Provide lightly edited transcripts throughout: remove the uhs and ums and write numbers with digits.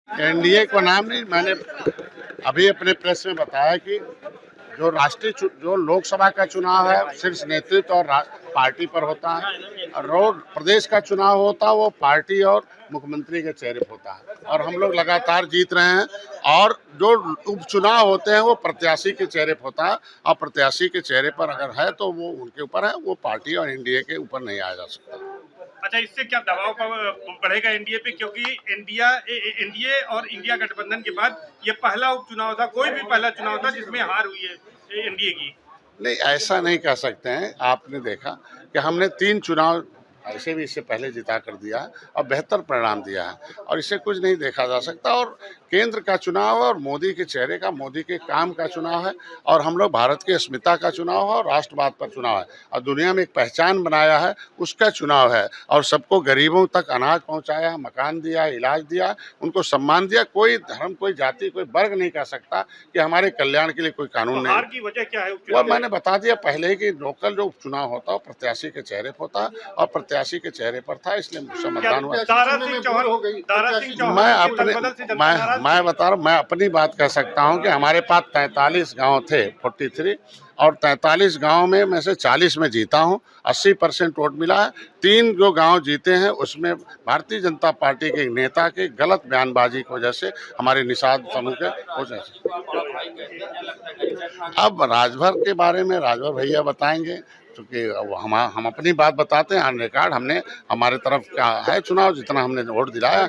NDA को नाम नहीं, मैंने अभी अपने प्रेस में बताया कि जो लोकसभा का चुनाव है शीर्ष नेतृत्व और पार्टी पर होता है, और रोड प्रदेश का चुनाव होता है वो पार्टी और मुख्यमंत्री के चेहरे पर होता है। और हम लोग लगातार जीत रहे हैं, और जो उपचुनाव होते हैं वो प्रत्याशी के चेहरे पर होता है, और प्रत्याशी के चेहरे पर अगर है तो वो उनके ऊपर है, वो पार्टी और एनडीए के ऊपर नहीं आया जा सकता। अच्छा, इससे क्या दबाव बढ़ेगा एनडीए पे, क्योंकि एनडीए और इंडिया गठबंधन के बाद ये पहला उपचुनाव था, कोई भी पहला चुनाव था जिसमें हार हुई है एनडीए की। नहीं, ऐसा नहीं कह सकते हैं। आपने देखा कि हमने 3 चुनाव ऐसे भी इससे पहले जिता कर दिया है और बेहतर परिणाम दिया है, और इससे कुछ नहीं देखा जा सकता। और केंद्र का चुनाव है और मोदी के चेहरे का, मोदी के काम का चुनाव है, और हम लोग भारत की अस्मिता का चुनाव है और राष्ट्रवाद पर चुनाव है, और दुनिया में एक पहचान बनाया है उसका चुनाव है। और सबको गरीबों तक अनाज पहुंचाया, मकान दिया, इलाज दिया, उनको सम्मान दिया। कोई धर्म, कोई जाति, कोई वर्ग नहीं कह सकता कि हमारे कल्याण के लिए कोई कानून नहीं। हार की वजह क्या है? वो मैंने बता दिया पहले ही कि लोकल जो उपचुनाव होता है प्रत्याशी के चेहरे पर होता है, और प्रत्याशी के चेहरे पर था, इसलिए मुझसे मतदान हुआ। मैं बता रहा हूँ, मैं अपनी बात कह सकता हूँ कि हमारे पास 43 गांव थे, 43, और 43 गांव में से 40 में जीता हूँ। 80% वोट मिला है। 3 जो गांव जीते हैं उसमें भारतीय जनता पार्टी के नेता के गलत बयानबाजी की वजह से, हमारे निषाद समूह के वजह से। अब राजभर के बारे में राजभर भैया बताएंगे, क्योंकि हम अपनी बात बताते हैं ऑन रिकॉर्ड। हमने हमारे तरफ का है चुनाव, जितना हमने वोट दिलाया,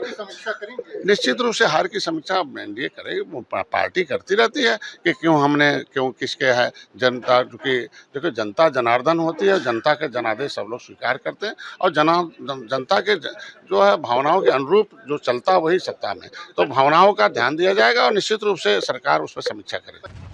निश्चित रूप से हार की समीक्षा एनडीए करेगी, पार्टी करती रहती है कि क्यों किसके है। जनता, क्योंकि देखो जनता जनार्दन होती है, जनता के जनादेश सब लोग स्वीकार करते हैं, और जनता के जो है भावनाओं के अनुरूप जो चलता वही सत्ता में, तो भावनाओं का ध्यान दिया जाएगा और निश्चित रूप से सरकार उस पर समीक्षा करेगी।